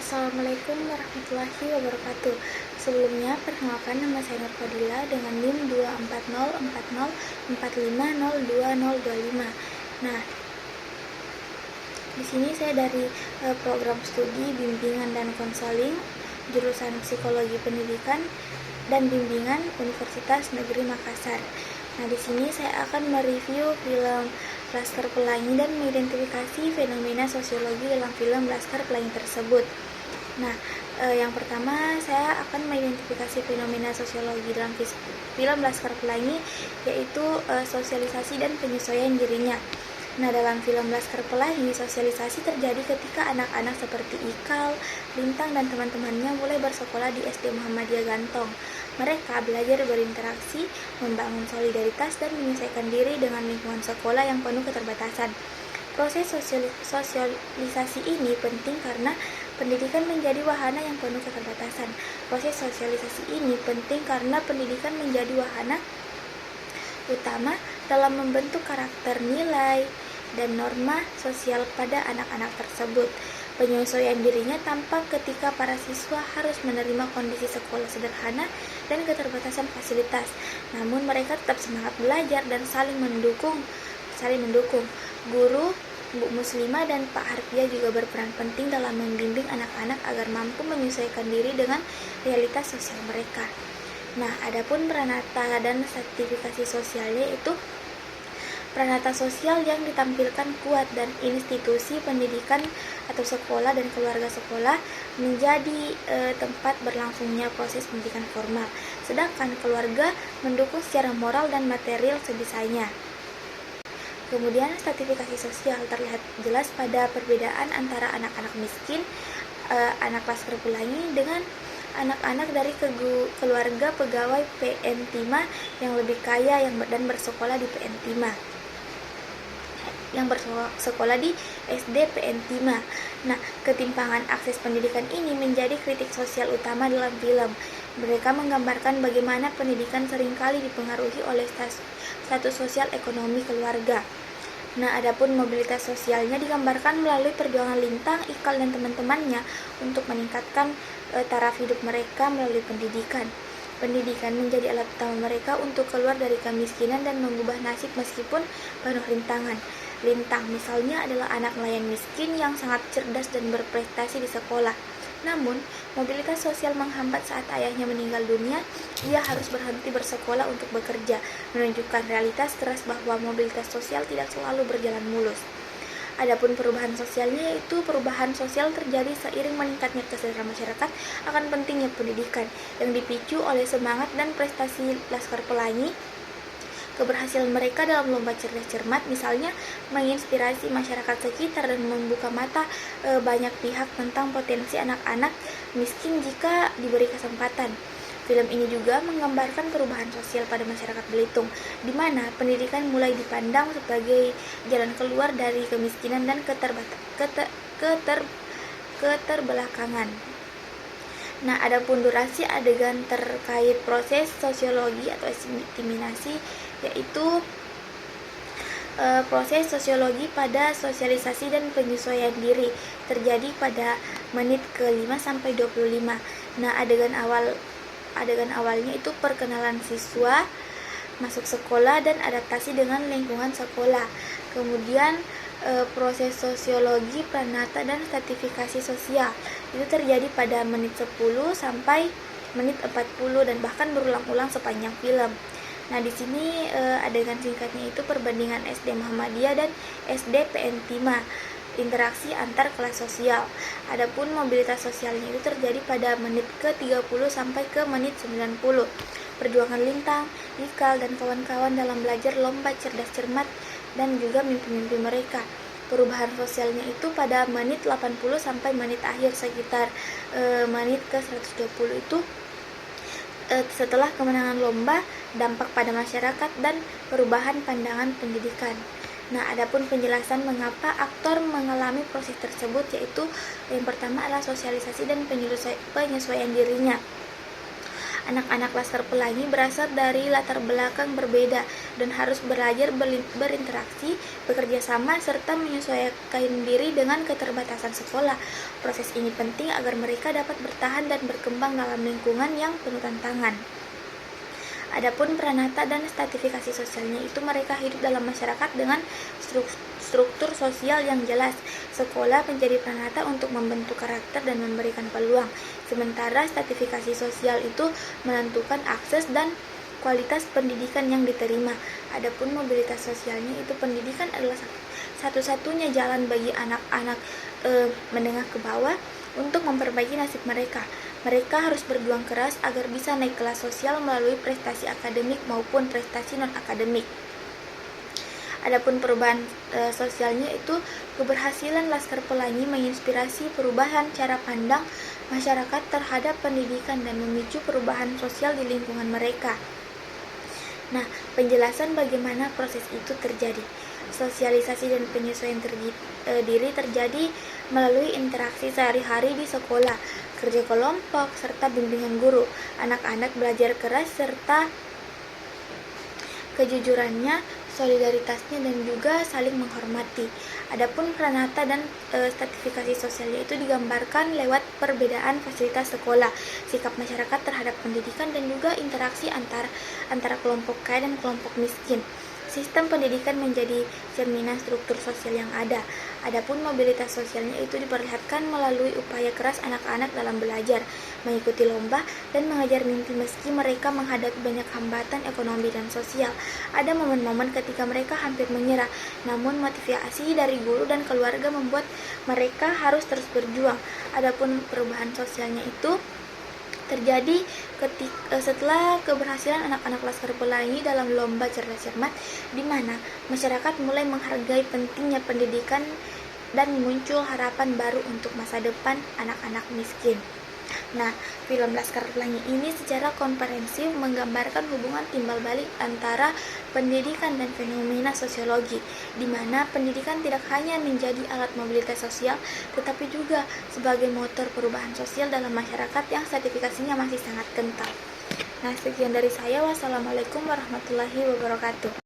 Assalamualaikum warahmatullahi wabarakatuh. Sebelumnya, perkenalkan nama saya Nur Fadila dengan NIM 24040450225. Nah, di sini saya dari program studi bimbingan dan konseling jurusan Psikologi Pendidikan dan Bimbingan Universitas Negeri Makassar. Nah, di sini saya akan mereview film Laskar Pelangi dan mengidentifikasi fenomena sosiologi dalam film Laskar Pelangi tersebut. Nah, yang pertama saya akan mengidentifikasi fenomena sosiologi dalam film Laskar Pelangi, yaitu sosialisasi dan penyesuaian dirinya. Nah, dalam film Laskar Pelangi, sosialisasi terjadi ketika anak-anak seperti Ikal, Lintang, dan teman-temannya mulai bersekolah di SD Muhammadiyah Gantong. Mereka belajar berinteraksi, membangun solidaritas, dan menyesuaikan diri dengan lingkungan sekolah yang penuh keterbatasan. Proses sosialisasi ini penting karena pendidikan menjadi wahana yang penuh keterbatasan. Proses sosialisasi ini penting karena pendidikan menjadi wahana utama dalam membentuk karakter, nilai, dan norma sosial pada anak-anak tersebut. Penyesuaian dirinya tampak ketika para siswa harus menerima kondisi sekolah sederhana dan keterbatasan fasilitas. Namun mereka tetap semangat belajar dan saling mendukung. Guru, Bu Muslimah, dan Pak Harfiah juga berperan penting dalam membimbing anak-anak agar mampu menyesuaikan diri dengan realitas sosial mereka. Nah, adapun peranata dan stratifikasi sosialnya itu peranata sosial yang ditampilkan kuat dan institusi pendidikan atau sekolah dan keluarga sekolah menjadi tempat berlangsungnya proses pendidikan formal, sedangkan keluarga mendukung secara moral dan material sebisanya. Kemudian stratifikasi sosial terlihat jelas pada perbedaan antara anak-anak miskin, anak Laskar Pelangi dengan anak-anak dari keluarga pegawai PN Timah yang lebih kaya dan bersekolah di PN Timah, yang bersekolah di SD PN Timah. Nah, ketimpangan akses pendidikan ini menjadi kritik sosial utama dalam film. Mereka menggambarkan bagaimana pendidikan seringkali dipengaruhi oleh status sosial ekonomi keluarga. Nah, adapun mobilitas sosialnya digambarkan melalui perjuangan Lintang, Ikal, dan teman-temannya untuk meningkatkan taraf hidup mereka melalui pendidikan. Pendidikan menjadi alat utama mereka untuk keluar dari kemiskinan dan mengubah nasib meskipun penuh rintangan. Lintang misalnya adalah anak nelayan miskin yang sangat cerdas dan berprestasi di sekolah. Namun, mobilitas sosial menghambat saat ayahnya meninggal dunia. Dia harus berhenti bersekolah untuk bekerja, menunjukkan realitas keras bahwa mobilitas sosial tidak selalu berjalan mulus. Adapun perubahan sosialnya, yaitu perubahan sosial terjadi seiring meningkatnya kesadaran masyarakat akan pentingnya pendidikan yang dipicu oleh semangat dan prestasi Laskar Pelangi. Keberhasilan mereka dalam lomba cerdas cermat misalnya menginspirasi masyarakat sekitar dan membuka mata banyak pihak tentang potensi anak-anak miskin jika diberi kesempatan. Film ini juga menggambarkan perubahan sosial pada masyarakat Belitung, di mana pendidikan mulai dipandang sebagai jalan keluar dari kemiskinan dan keterbelakangan. Nah, adapun durasi adegan terkait proses sosiologi atau intimidasi, yaitu proses sosiologi pada sosialisasi dan penyesuaian diri terjadi pada menit ke-5 sampai 25. Nah, adegan awalnya itu perkenalan siswa masuk sekolah dan adaptasi dengan lingkungan sekolah. Kemudian proses sosiologi, pranata, dan stratifikasi sosial itu terjadi pada menit 10 sampai menit 40 dan bahkan berulang-ulang sepanjang film. Nah, di sini adegan singkatnya itu perbandingan SD Muhammadiyah dan SD PN Timah, interaksi antar kelas sosial. Adapun mobilitas sosialnya itu terjadi pada menit ke-30 sampai ke menit 90. Perjuangan Lintang, Ikal, dan kawan-kawan dalam belajar lomba cerdas cermat dan juga mimpi-mimpi mereka. Perubahan sosialnya itu pada menit 80 sampai menit akhir sekitar menit ke-120 itu setelah kemenangan lomba, dampak pada masyarakat, dan perubahan pandangan pendidikan. Nah, adapun penjelasan mengapa aktor mengalami proses tersebut, yaitu yang pertama adalah sosialisasi dan penyesuaian dirinya. Anak-anak Laskar Pelangi berasal dari latar belakang berbeda dan harus belajar berinteraksi, bekerja sama, serta menyesuaikan diri dengan keterbatasan sekolah. Proses ini penting agar mereka dapat bertahan dan berkembang dalam lingkungan yang penuh tantangan. Adapun peranata dan stratifikasi sosialnya itu mereka hidup dalam masyarakat dengan struktur sosial yang jelas. Sekolah menjadi peranata untuk membentuk karakter dan memberikan peluang. Sementara stratifikasi sosial itu menentukan akses dan kualitas pendidikan yang diterima. Adapun mobilitas sosialnya itu pendidikan adalah satu-satunya jalan bagi anak-anak menengah ke bawah untuk memperbaiki nasib mereka. Mereka harus berjuang keras agar bisa naik kelas sosial melalui prestasi akademik maupun prestasi non-akademik. Adapun perubahan sosialnya itu keberhasilan Laskar Pelangi menginspirasi perubahan cara pandang masyarakat terhadap pendidikan dan memicu perubahan sosial di lingkungan mereka. Nah, penjelasan bagaimana proses itu terjadi. Sosialisasi dan penyesuaian diri terjadi melalui interaksi sehari-hari di sekolah, kerja kelompok, serta bimbingan guru. Anak-anak belajar keras serta kejujurannya, solidaritasnya, dan juga saling menghormati. Adapun peranata dan stratifikasi sosialnya itu digambarkan lewat perbedaan fasilitas sekolah, sikap masyarakat terhadap pendidikan, dan juga interaksi antara kelompok kaya dan kelompok miskin. Sistem pendidikan menjadi cerminan struktur sosial yang ada. Adapun mobilitas sosialnya itu diperlihatkan melalui upaya keras anak-anak dalam belajar, mengikuti lomba, dan mengejar mimpi meski mereka menghadapi banyak hambatan ekonomi dan sosial. Ada momen-momen ketika mereka hampir menyerah, namun motivasi dari guru dan keluarga membuat mereka harus terus berjuang. Adapun perubahan sosialnya itu terjadi setelah keberhasilan anak-anak Laskar Pelangi dalam lomba cerdas cermat, di mana masyarakat mulai menghargai pentingnya pendidikan dan muncul harapan baru untuk masa depan anak-anak miskin. Nah, film Laskar Pelangi ini secara komprehensif menggambarkan hubungan timbal balik antara pendidikan dan fenomena sosiologi, di mana pendidikan tidak hanya menjadi alat mobilitas sosial, tetapi juga sebagai motor perubahan sosial dalam masyarakat yang stratifikasinya masih sangat kental. Nah, sekian dari saya. Wassalamualaikum warahmatullahi wabarakatuh.